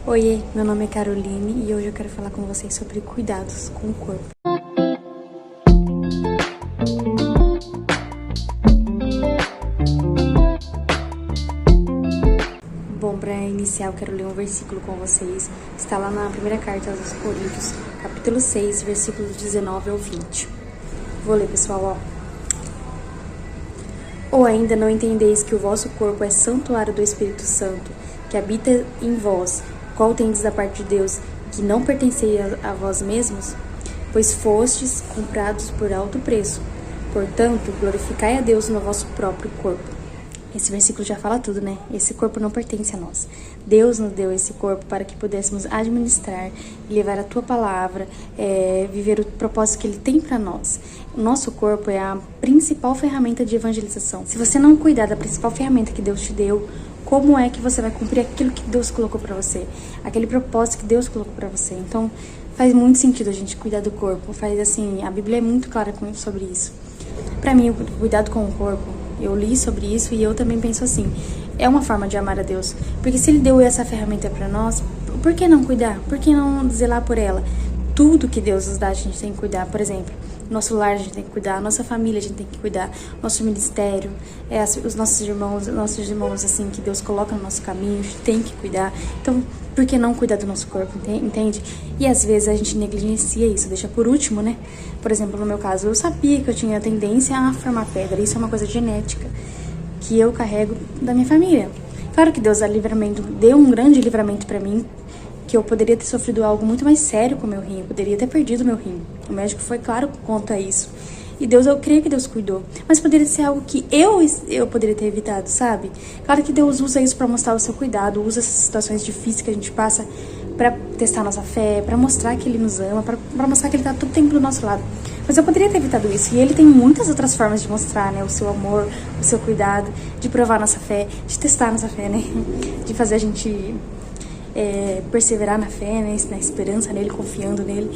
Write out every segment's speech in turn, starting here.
Oiê, meu nome é Caroline e hoje eu quero falar com vocês sobre cuidados com o corpo. Bom, para iniciar eu quero ler um versículo com vocês. Está lá na primeira carta aos Coríntios, capítulo 6, versículos 19 ao 20. Vou ler, pessoal, Ou ainda não entendeis que o vosso corpo é santuário do Espírito Santo, que habita em vós, qual tendes da parte de Deus, que não pertenceis a vós mesmos? Pois fostes comprados por alto preço. Portanto, glorificai a Deus no vosso próprio corpo. Esse versículo já fala tudo, né? Esse corpo não pertence a nós. Deus nos deu esse corpo para que pudéssemos administrar, levar a tua palavra, viver o propósito que ele tem para nós. O nosso corpo é a principal ferramenta de evangelização. Se você não cuidar da principal ferramenta que Deus te deu, como é que você vai cumprir aquilo que Deus colocou para você? Aquele propósito que Deus colocou para você. Então, faz muito sentido a gente cuidar do corpo. A Bíblia é muito clara sobre isso. Para mim, o cuidado com o corpo, eu li sobre isso e eu também penso assim, é uma forma de amar a Deus. Porque se Ele deu essa ferramenta para nós, por que não cuidar? Por que não zelar por ela? Tudo que Deus nos dá, a gente tem que cuidar. Por exemplo, nosso lar a gente tem que cuidar, nossa família a gente tem que cuidar, nosso ministério, os nossos irmãos assim, que Deus coloca no nosso caminho, a gente tem que cuidar. Então, por que não cuidar do nosso corpo, entende? E às vezes a gente negligencia isso, deixa por último, né? Por exemplo, no meu caso, eu sabia que eu tinha tendência a formar pedra, isso é uma coisa genética, que eu carrego da minha família. Claro que Deus deu um grande livramento pra mim, que eu poderia ter sofrido algo muito mais sério com o meu rim, eu poderia ter perdido o meu rim. O médico foi claro quanto a isso. E eu creio que Deus cuidou. Mas poderia ser algo que eu poderia ter evitado, sabe? Claro que Deus usa isso para mostrar o seu cuidado, usa essas situações difíceis que a gente passa para testar nossa fé, para mostrar que Ele nos ama, para mostrar que Ele tá todo tempo do nosso lado. Mas eu poderia ter evitado isso. E Ele tem muitas outras formas de mostrar, né? O seu amor, o seu cuidado, de provar nossa fé, de testar nossa fé, né? De fazer a gente perseverar na fé, né? Na esperança nele, confiando nele.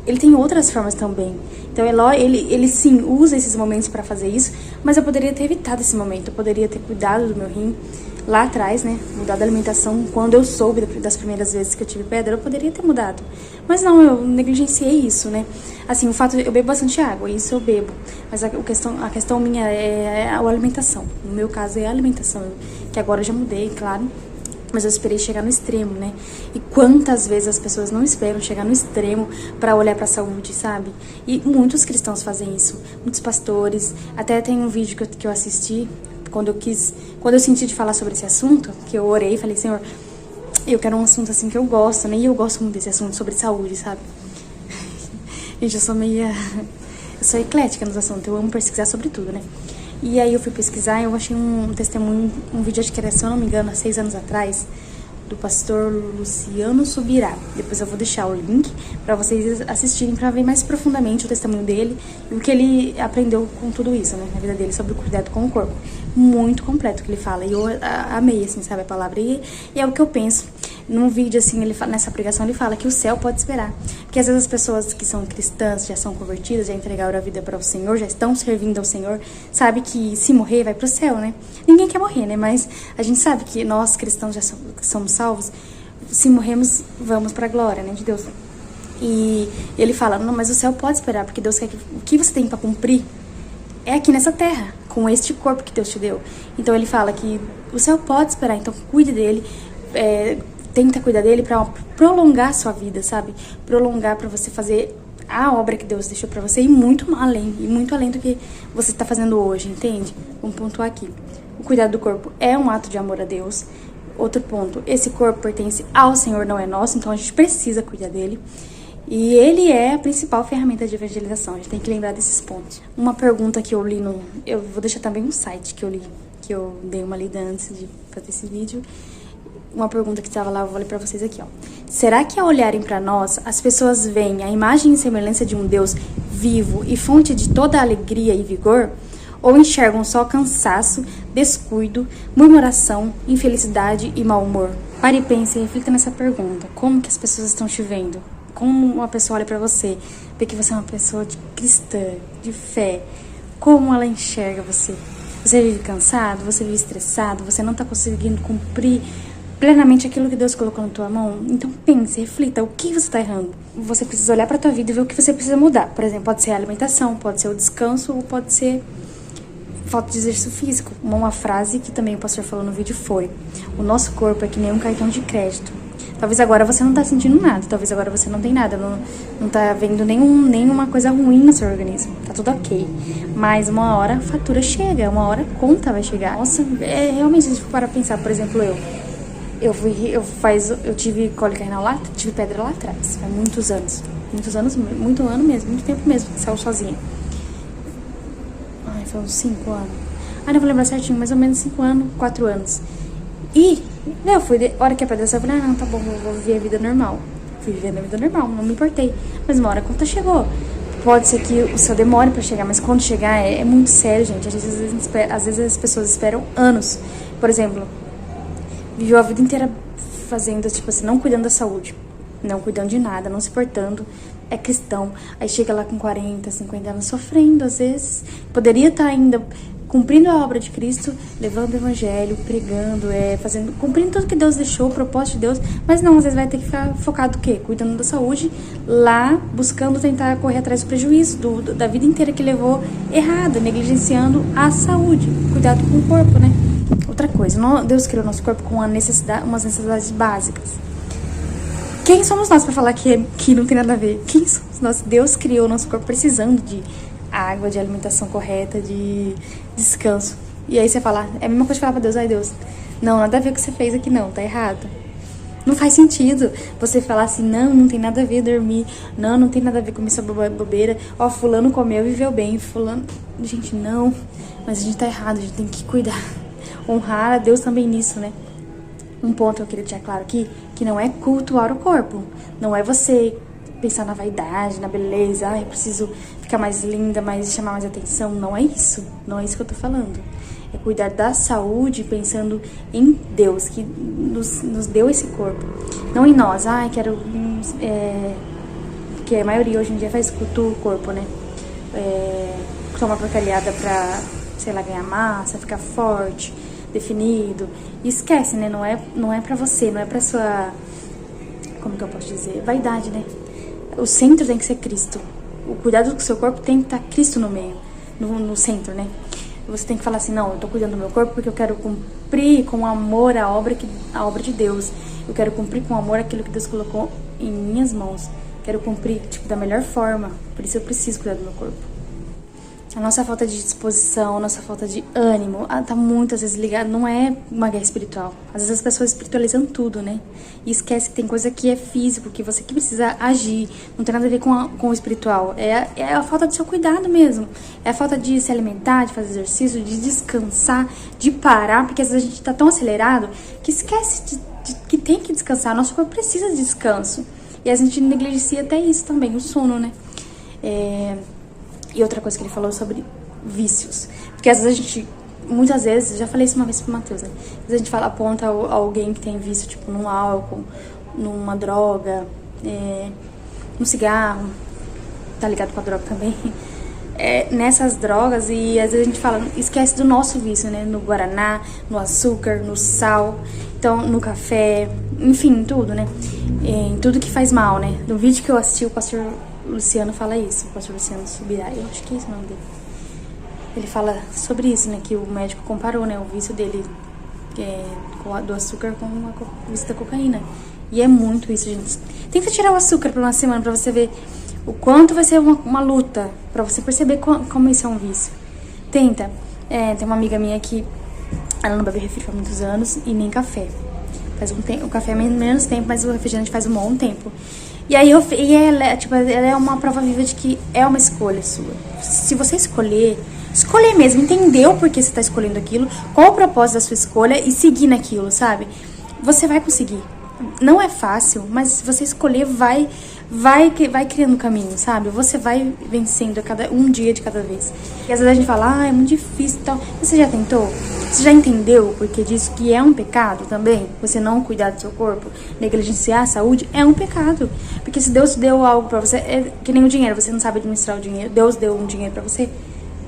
Ele tem outras formas também. Então, ele sim usa esses momentos para fazer isso, mas eu poderia ter evitado esse momento. Eu poderia ter cuidado do meu rim lá atrás, né? Mudado a alimentação. Quando eu soube das primeiras vezes que eu tive pedra, eu poderia ter mudado. Mas não, eu negligenciei isso, né? Assim, o fato eu bebo bastante água, isso eu bebo. Mas a questão minha é a alimentação. No meu caso, é a alimentação. Que agora eu já mudei, claro. Mas eu esperei chegar no extremo, né? E quantas vezes as pessoas não esperam chegar no extremo para olhar para a saúde, sabe? E muitos cristãos fazem isso. Muitos pastores. Até tem um vídeo que eu assisti quando eu senti de falar sobre esse assunto, que eu orei e falei, Senhor, eu quero um assunto assim que eu gosto, né? E eu gosto muito desse assunto sobre saúde, sabe? Gente, eu sou eclética nos assuntos. Eu amo pesquisar sobre tudo, né? E aí eu fui pesquisar e eu achei um testemunho, um vídeo, acho que era, se eu não me engano, há 6 anos atrás, do pastor Luciano Subirá. Depois eu vou deixar o link para vocês assistirem, para ver mais profundamente o testemunho dele e o que ele aprendeu com tudo isso, né, na vida dele, sobre o cuidado com o corpo. Muito completo que ele fala, e eu amei, assim, sabe, a palavra, e é o que eu penso. Num vídeo, assim, nessa pregação, ele fala que o céu pode esperar. Porque às vezes as pessoas que são cristãs, já são convertidas, já entregaram a vida para o Senhor, já estão servindo ao Senhor, sabe que se morrer vai pro céu, né? Ninguém quer morrer, né? Mas a gente sabe que nós, cristãos, já somos salvos. Se morremos, vamos pra glória, né, de Deus. E ele fala, não, mas o céu pode esperar, porque Deus quer que o que você tem para cumprir é aqui nessa terra, com este corpo que Deus te deu. Então ele fala que o céu pode esperar, então cuide dele, tenta cuidar dele para prolongar a sua vida, sabe? Prolongar para você fazer a obra que Deus deixou para você e muito além do que você está fazendo hoje, entende? Vamos pontuar aqui. O cuidado do corpo é um ato de amor a Deus. Outro ponto, esse corpo pertence ao Senhor, não é nosso, então a gente precisa cuidar dele. E ele é a principal ferramenta de evangelização, a gente tem que lembrar desses pontos. Uma pergunta que eu li eu vou deixar também um site que eu li, que eu dei uma lida antes de fazer esse vídeo. Uma pergunta que estava lá, eu vou ler pra vocês aqui, Será que ao olharem pra nós, as pessoas veem a imagem e semelhança de um Deus vivo e fonte de toda alegria e vigor? Ou enxergam só cansaço, descuido, murmuração, infelicidade e mau humor? Pare e pense e reflita nessa pergunta. Como que as pessoas estão te vendo? Como uma pessoa olha pra você, vê que você é uma pessoa cristã, de fé? Como ela enxerga você? Você vive cansado? Você vive estressado? Você não tá conseguindo cumprir plenamente aquilo que Deus colocou na tua mão? Então pense, reflita, o que você tá errando? Você precisa olhar pra tua vida e ver o que você precisa mudar. Por exemplo, pode ser a alimentação, pode ser o descanso, ou pode ser falta de exercício físico. Uma frase que também o pastor falou no vídeo foi: o nosso corpo é que nem um cartão de crédito. Talvez agora você não tá sentindo nada, talvez agora você não tem nada, não tá vendo nenhuma coisa ruim no seu organismo, tá tudo ok. Mas uma hora a fatura chega, uma hora a conta vai chegar. Nossa, realmente, se a gente for parar pra pensar, por exemplo, eu tive cólica renal lá, tive pedra lá atrás, faz muitos anos, muito ano mesmo, muito tempo mesmo, que saiu sozinha. Ai, foi uns 5 anos. Ai, não vou lembrar certinho, mais ou menos 5 anos, 4 anos. E, eu fui, a hora que a pedra saiu, eu falei, não, tá bom, eu vou viver a vida normal. Fui vivendo a vida normal, não me importei. Mas uma hora a conta chegou. Pode ser que o seu demore pra chegar, mas quando chegar é muito sério, gente. Às vezes as pessoas esperam anos. Por exemplo, viveu a vida inteira fazendo, tipo assim, não cuidando da saúde, não cuidando de nada, não se portando, é cristão. Aí chega lá com 40, 50 anos sofrendo, às vezes. Poderia estar ainda cumprindo a obra de Cristo, levando o evangelho, pregando, cumprindo tudo que Deus deixou, o propósito de Deus, mas não, às vezes vai ter que ficar focado o quê? Cuidando da saúde, lá buscando tentar correr atrás do prejuízo da vida inteira que levou errado, negligenciando a saúde, cuidado com o corpo, né? Outra coisa, Deus criou nosso corpo com umas necessidades básicas. Quem somos nós para falar que não tem nada a ver? Quem somos nós? Deus criou o nosso corpo precisando de água, de alimentação correta, de descanso. E aí você fala, é a mesma coisa de falar pra Deus, ai Deus, não, nada a ver com o que você fez aqui não, tá errado. Não faz sentido você falar assim, não tem nada a ver dormir, não tem nada a ver comer essa bobeira, ó, fulano comeu e viveu bem, fulano... Gente, não, mas a gente tá errado, a gente tem que cuidar, honrar a Deus também nisso, né? Um ponto que eu queria deixar claro aqui, que não é cultuar o corpo, não é você pensar na vaidade, na beleza, eu preciso ficar mais linda, chamar mais atenção, não é isso que eu tô falando. É cuidar da saúde pensando em Deus, que nos deu esse corpo, não em nós. Que a maioria hoje em dia faz cultura o corpo, né? Toma porcariada pra, sei lá, ganhar massa, ficar forte, definido, e esquece, né? Não é pra você, não é pra sua, como que eu posso dizer, vaidade, né? O centro tem que ser Cristo. O cuidado do seu corpo tem que estar Cristo no meio, no centro, né? Você tem que falar assim, não, eu tô cuidando do meu corpo porque eu quero cumprir com amor a obra de Deus. Eu quero cumprir com amor aquilo que Deus colocou em minhas mãos. Quero cumprir, da melhor forma. Por isso eu preciso cuidar do meu corpo. A nossa falta de disposição, a nossa falta de ânimo, tá muitas vezes ligada, não é uma guerra espiritual. Às vezes as pessoas espiritualizam tudo, né? E esquece que tem coisa que é físico, que você que precisa agir, não tem nada a ver com o espiritual. É a falta do seu cuidado mesmo. É a falta de se alimentar, de fazer exercício, de descansar, de parar, porque às vezes a gente tá tão acelerado que esquece que tem que descansar. Nosso corpo precisa de descanso. E a gente negligencia até isso também, o sono, né? E outra coisa que ele falou sobre vícios. Porque às vezes muitas vezes, já falei isso uma vez pro Matheus, né? Às vezes a gente aponta alguém que tem vício, num álcool, numa droga, no cigarro, tá ligado com a droga também, nessas drogas, e às vezes a gente fala, esquece do nosso vício, né? No guaraná, no açúcar, no sal, então no café, enfim, tudo, né? Em tudo que faz mal, né? No vídeo que eu assisti, o pastor Luciano fala isso, o pastor Luciano Subirá, eu acho que é esse o nome dele. Ele fala sobre isso, né, que o médico comparou, né, o vício dele do açúcar com o vício da cocaína. E é muito isso, gente. Tenta tirar o açúcar por uma semana pra você ver o quanto vai ser uma luta, pra você perceber como isso é um vício. Tenta. Tem uma amiga minha que ela não bebe refri há muitos anos e nem café. Faz um tempo, o café é menos tempo, mas o refrigerante faz um bom tempo. E aí ela é uma prova viva de que é uma escolha sua. Se você escolher mesmo, entender o porquê você tá escolhendo aquilo, qual o propósito da sua escolha e seguir naquilo, sabe? Você vai conseguir. Não é fácil, mas se você escolher, vai criando caminho, sabe? Você vai vencendo um dia de cada vez. E às vezes a gente fala, é muito difícil e tal. Você já tentou? Você já entendeu o porquê disso? Que é um pecado também? Você não cuidar do seu corpo, negligenciar a saúde, é um pecado. Porque se Deus deu algo pra você, é que nem o dinheiro, você não sabe administrar o dinheiro. Deus deu um dinheiro pra você,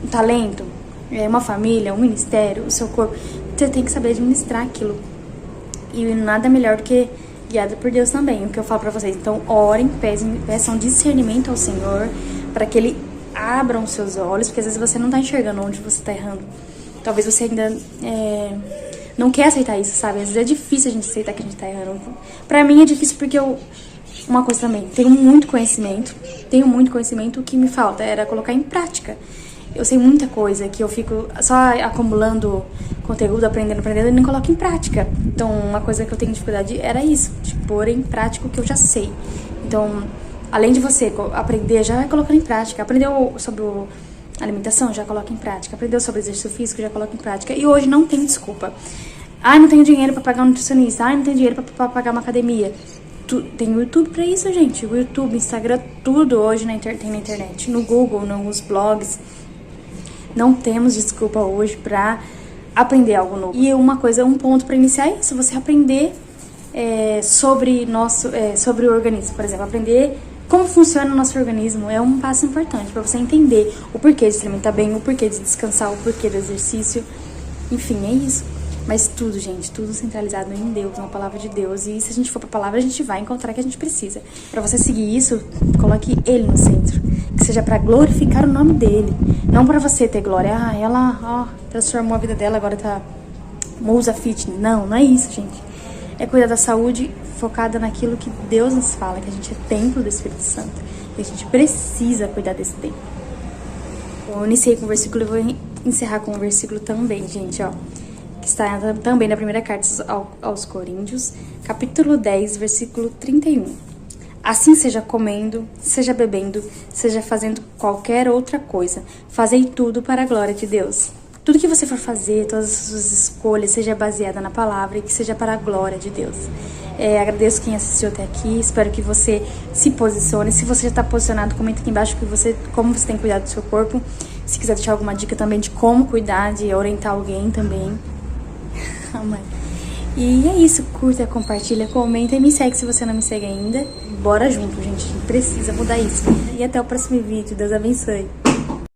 um talento, uma família, um ministério, o seu corpo. Você tem que saber administrar aquilo. E nada melhor do que guiado por Deus também, o que eu falo pra vocês. Então, orem, peçam discernimento ao Senhor, para que Ele abra os seus olhos, porque às vezes você não tá enxergando onde você tá errando. Talvez você ainda não quer aceitar isso, sabe? Às vezes é difícil a gente aceitar que a gente tá errando. Pra mim é difícil porque uma coisa também, tenho muito conhecimento, o que me falta era colocar em prática. Eu sei muita coisa que eu fico só acumulando conteúdo, aprendendo e não coloco em prática. Então, uma coisa que eu tenho dificuldade era isso, de pôr em prática o que eu já sei. Então, além de você aprender, já vai colocando em prática. Aprendeu sobre alimentação, já coloca em prática. Aprendeu sobre exercício físico, já coloca em prática. E hoje não tem desculpa. Ai, não tenho dinheiro pra pagar um nutricionista. Ai, não tenho dinheiro pra pagar uma academia. Tem o YouTube pra isso, gente. O YouTube, Instagram, tudo hoje tem na internet. No Google, nos blogs. Não temos desculpa hoje pra aprender algo novo. E um ponto pra iniciar é isso. Você aprender sobre o organismo, por exemplo. Aprender como funciona o nosso organismo é um passo importante pra você entender o porquê de se alimentar bem, o porquê de descansar, o porquê do exercício. Enfim, é isso. Mas tudo, gente, tudo centralizado em Deus, na palavra de Deus. E se a gente for pra palavra, a gente vai encontrar o que a gente precisa. Pra você seguir isso, coloque Ele no centro. Que seja pra glorificar o nome dEle. Não pra você ter glória. Ah, ela transformou a vida dela, agora tá musa fitness. Não é isso, gente. É cuidar da saúde focada naquilo que Deus nos fala, que a gente é templo do Espírito Santo. E a gente precisa cuidar desse templo. Eu iniciei com o versículo e vou encerrar com o versículo também, gente, ó. Que está também na primeira carta aos Coríntios, capítulo 10, versículo 31. Assim seja comendo, seja bebendo, seja fazendo qualquer outra coisa, fazei tudo para a glória de Deus. Tudo que você for fazer, todas as suas escolhas, seja baseada na palavra e que seja para a glória de Deus. Agradeço quem assistiu até aqui, espero que você se posicione. Se você já está posicionado, comenta aqui embaixo como você tem cuidado do seu corpo. Se quiser deixar alguma dica também de como cuidar, de orientar alguém também. E é isso, curta, compartilha, comenta e me segue se você não me segue ainda. Bora junto, gente, a gente precisa mudar isso. E até o próximo vídeo, Deus abençoe.